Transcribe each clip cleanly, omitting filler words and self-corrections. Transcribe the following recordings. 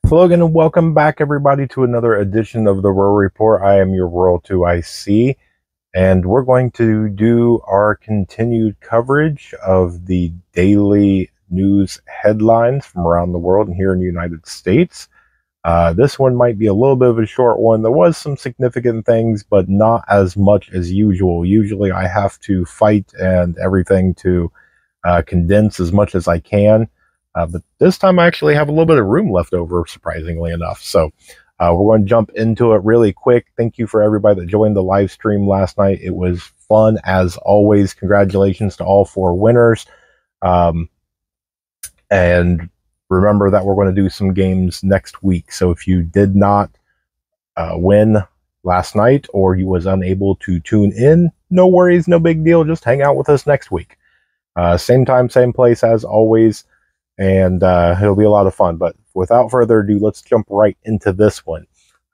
Hello again, and welcome back, everybody, to another edition of the Rural Report. I am your Rural 2IC, and we're going to do our continued coverage of the daily news headlines from around the world and here in the United States. This one might be a little bit of a short one. There was some significant things, but not as much as usual. Usually I have to fight and everything to condense as much as I can. But this time I actually have a little bit of room left over, surprisingly enough. So we're going to jump into it really quick. Thank you for everybody that joined the live stream last night. It was fun as always. Congratulations to all four winners. And remember that we're going to do some games next week. So if you did not win last night or you was unable to tune in, no worries, no big deal. Just hang out with us next week. Same time, same place as always. And it'll be a lot of fun. But without further ado, let's jump right into this one.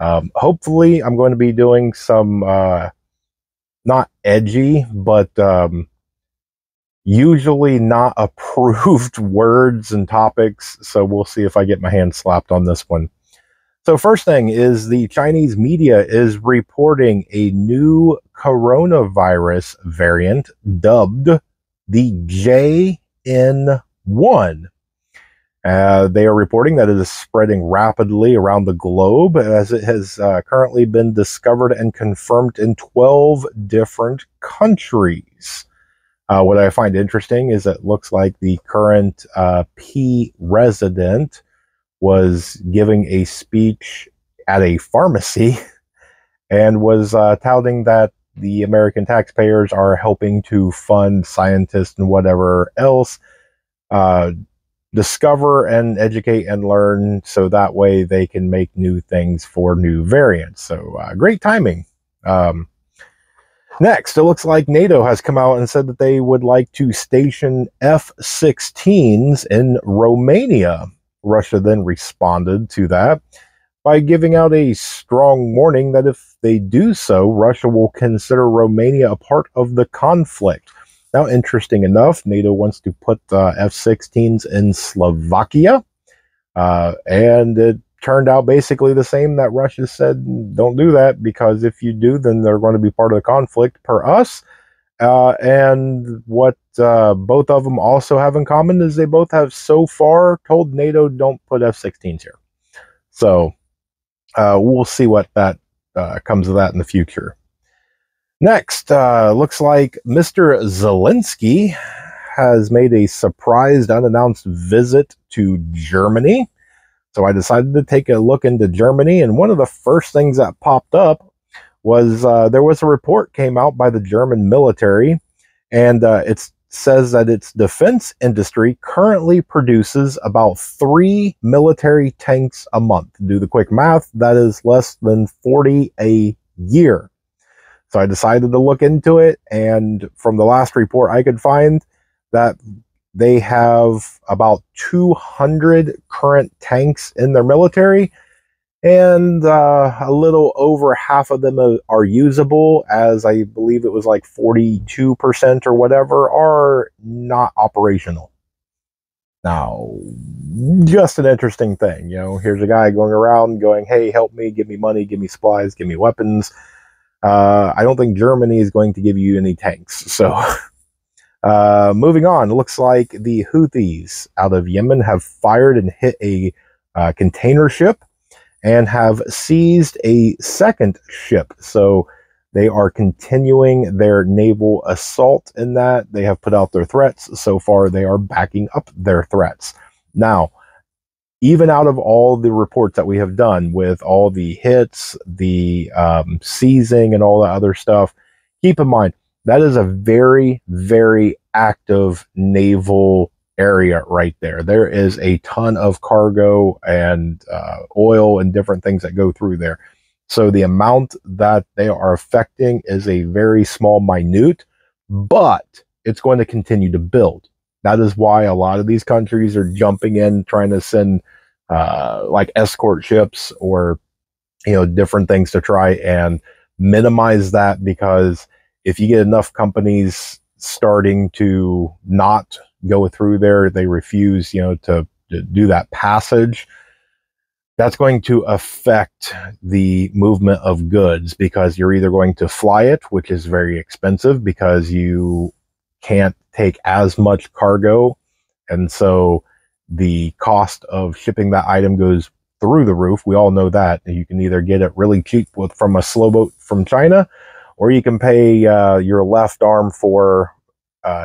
Hopefully, I'm going to be doing some not edgy, but usually not approved words and topics. So we'll see if I get my hand slapped on this one. So first thing is the Chinese media is reporting a new coronavirus variant dubbed the JN1. They are reporting that it is spreading rapidly around the globe as it has currently been discovered and confirmed in 12 different countries. What I find interesting is it looks like the current P resident was giving a speech at a pharmacy and was touting that the American taxpayers are helping to fund scientists and whatever else discover and educate and learn so that way they can make new things for new variants. So great timing. Next, it looks like NATO has come out and said that they would like to station F-16s in Romania. Russia then responded to that by giving out a strong warning that if they do so, Russia will consider Romania a part of the conflict. Now, interesting enough, NATO wants to put F-16s in Slovakia, and it turned out basically the same that Russia said, don't do that, because if you do, then they're going to be part of the conflict per us. And what both of them also have in common is they both have so far told NATO don't put F-16s here. So we'll see what that comes of that in the future. Next, looks like Mr. Zalinski has made a surprised, unannounced visit to Germany. So I decided to take a look into Germany, and one of the first things that popped up was there was a report came out by the German military, and it says that its defense industry currently produces about 3 military tanks a month. Do the quick math, that is less than 40 a year. So I decided to look into it, and from the last report I could find that they have about 200 current tanks in their military, and a little over half of them are usable, as I believe it was like 42% or whatever are not operational. Now, just an interesting thing, you know, here's a guy going around going, hey, help me, give me money, give me supplies, give me weapons. I don't think Germany is going to give you any tanks. So, moving on, it looks like the Houthis out of Yemen have fired and hit a container ship and have seized a second ship. So, they are continuing their naval assault in that. They have put out their threats. So far, they are backing up their threats. Now, even out of all the reports that we have done with all the hits, the seizing and all that other stuff, keep in mind, that is a very, very active naval area right there. There is a ton of cargo and oil and different things that go through there. So the amount that they are affecting is a very small, minute, but it's going to continue to build. That is why a lot of these countries are jumping in, trying to send like escort ships or, you know, different things to try and minimize that, because if you get enough companies starting to not go through there, they refuse, you know, to do that passage, that's going to affect the movement of goods, because you're either going to fly it, which is very expensive because you can't take as much cargo. And so the cost of shipping that item goes through the roof. We all know that. You can either get it really cheap from a slow boat from China, or you can pay your left arm for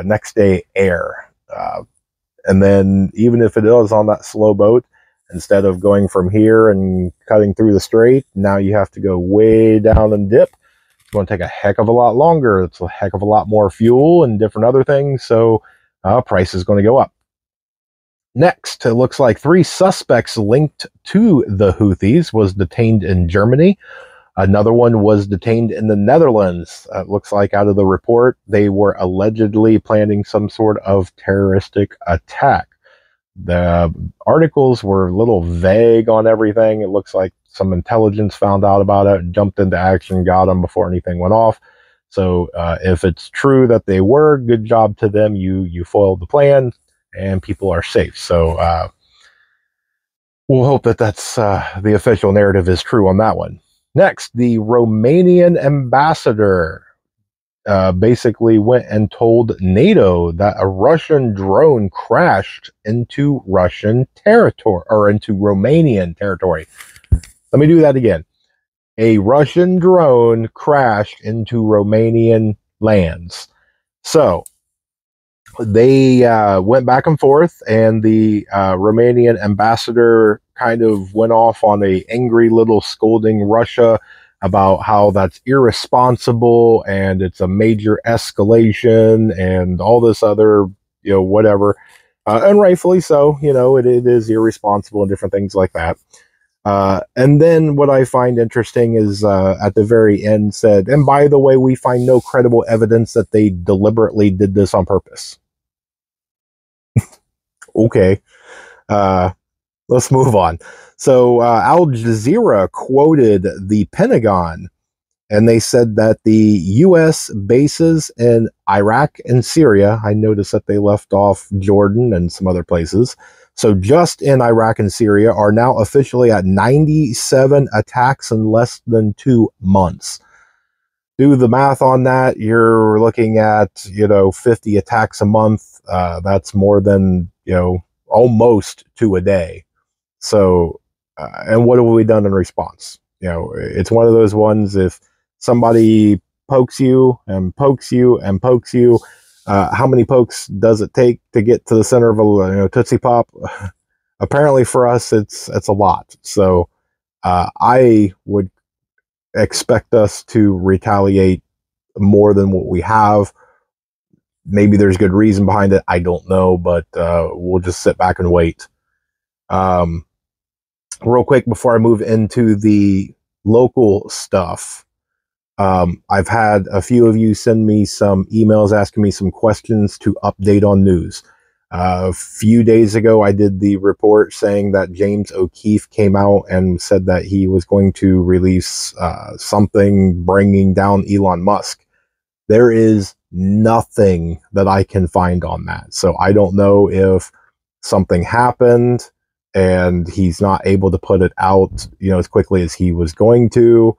next day air. And then even if it is on that slow boat, instead of going from here and cutting through the strait, now you have to go way down and dip. It's going to take a heck of a lot longer. It's a heck of a lot more fuel and different other things. So price is going to go up. Next, it looks like 3 suspects linked to the Houthis was detained in Germany. Another one was detained in the Netherlands. It looks like out of the report, they were allegedly planning some sort of terroristic attack. The articles were a little vague on everything. It looks like some intelligence found out about it, jumped into action, got them before anything went off. So if it's true that they were, good job to them. You foiled the plan, and people are safe. So we'll hope that that's the official narrative is true on that one. Next, the Romanian ambassador basically went and told NATO that a Russian drone crashed into Russian territory, or into Romanian territory. Let me do that again. A Russian drone crashed into Romanian lands. So they went back and forth, and the Romanian ambassador kind of went off on a angry little scolding Russia about how that's irresponsible and it's a major escalation and all this other, whatever. And rightfully so, it is irresponsible and different things like that. And then what I find interesting is at the very end said, and by the way, we find no credible evidence that they deliberately did this on purpose. Okay. Let's move on. So Al Jazeera quoted the Pentagon, and they said that the U.S. bases in Iraq and Syria, I noticed that they left off Jordan and some other places, so just in Iraq and Syria, are now officially at 97 attacks in less than 2 months. Do the math on that, you're looking at, 50 attacks a month. That's more than, almost 2 a day. So, and what have we done in response? It's one of those ones, if somebody pokes you and pokes you and pokes you, how many pokes does it take to get to the center of a Tootsie Pop? Apparently for us, it's a lot. So I would expect us to retaliate more than what we have. Maybe there's good reason behind it. I don't know, but we'll just sit back and wait. Real quick before I move into the local stuff, I've had a few of you send me some emails asking me some questions to update on news. A few days ago, I did the report saying that James O'Keefe came out and said that he was going to release something bringing down Elon Musk. There is nothing that I can find on that. So I don't know if something happened and he's not able to put it out, as quickly as he was going to.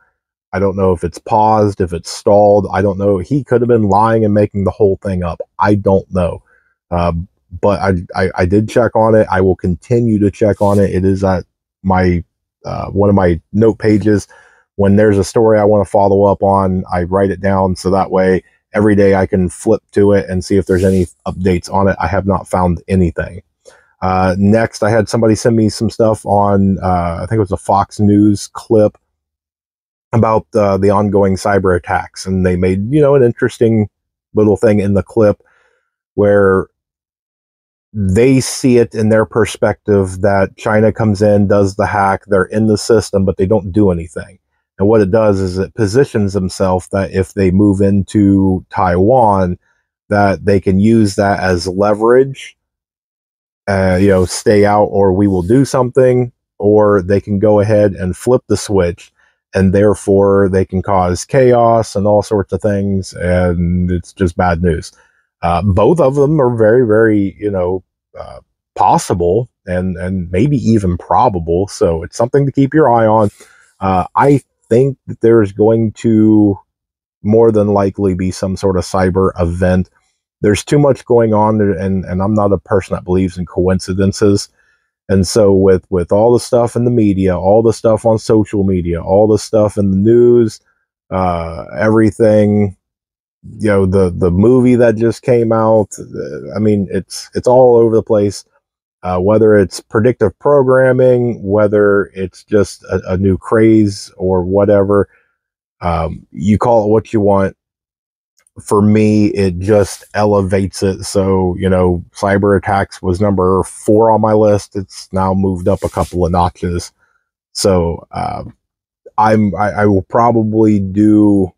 I don't know if it's paused, if it's stalled. I don't know. He could have been lying and making the whole thing up. I don't know. But I did check on it. I will continue to check on it. It is at my one of my note pages. When there's a story I want to follow up on, I write it down, so that way every day I can flip to it and see if there's any updates on it. I have not found anything. Next, I had somebody send me some stuff on, I think it was a Fox News clip about the ongoing cyber attacks. And they made, an interesting little thing in the clip where they see it in their perspective that China comes in, does the hack, they're in the system, but they don't do anything. And what it does is it positions themselves that if they move into Taiwan, that they can use that as leverage, stay out or we will do something, or they can go ahead and flip the switch, and therefore they can cause chaos and all sorts of things, and it's just bad news. Both of them are very, very, possible and maybe even probable. So it's something to keep your eye on. I think that there's going to more than likely be some sort of cyber event. There's too much going on, and I'm not a person that believes in coincidences. And so with all the stuff in the media, all the stuff on social media, all the stuff in the news, everything, you know, the movie that just came out, I mean, it's all over the place. Whether it's predictive programming, whether it's just a new craze or whatever, you call it what you want. For me, it just elevates it. So, you know, cyber attacks was number 4 on my list. It's now moved up a couple of notches. So, I will probably do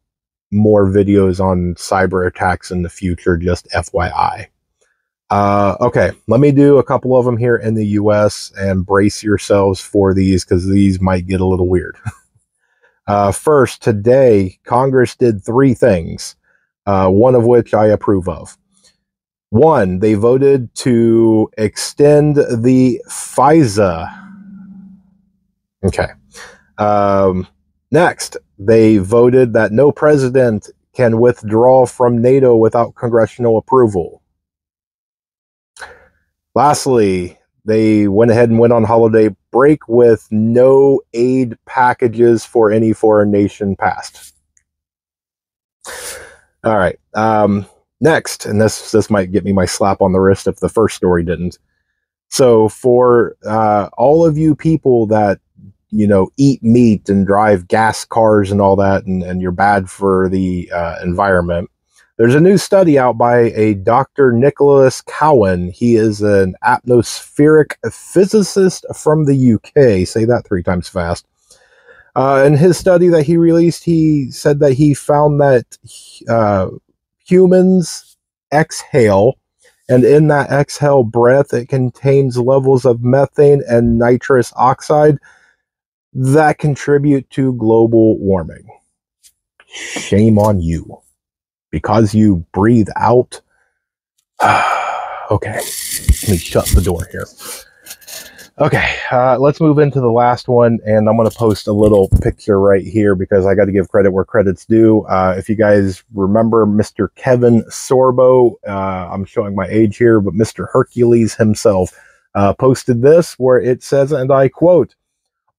more videos on cyber attacks in the future, just FYI. Okay, let me do a couple of them here in the US, and brace yourselves for these because these might get a little weird. First, today, Congress did 3 things, one of which I approve of. 1, they voted to extend the FISA. Okay. Next, they voted that no president can withdraw from NATO without congressional approval. Lastly, they went ahead and went on holiday break with no aid packages for any foreign nation passed. All right. Next, and this might get me my slap on the wrist if the first story didn't. So for all of you people that, you know, eat meat and drive gas cars and all that, and you're bad for the environment, there's a new study out by a Dr. Nicholas Cowan. He is an atmospheric physicist from the UK. Say that 3 times fast. In his study that he released, he said that he found that humans exhale, and in that exhale breath, it contains levels of methane and nitrous oxide that contribute to global warming. Shame on you. Because you breathe out. Okay, let me shut the door here. Okay, let's move into the last one, and I'm going to post a little picture right here because I got to give credit where credit's due. If you guys remember Mr. Kevin Sorbo, I'm showing my age here, but Mr. Hercules himself posted this where it says, and I quote,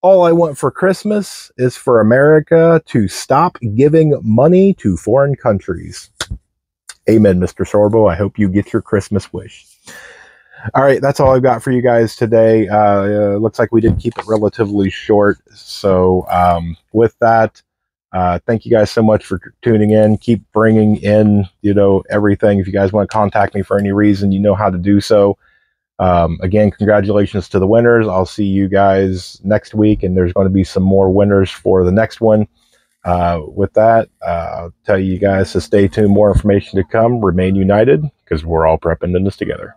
"All I want for Christmas is for America to stop giving money to foreign countries." Amen, Mr. Sorbo. I hope you get your Christmas wish. All right, that's all I've got for you guys today. Looks like we did keep it relatively short. So with that, thank you guys so much for tuning in. Keep bringing in, you know, everything. If you guys want to contact me for any reason, you know how to do so. Again, congratulations to the winners. I'll see you guys next week, and there's going to be some more winners for the next one. With that, I'll tell you guys to stay tuned. More information to come. Remain united, because we're all prepping in this together.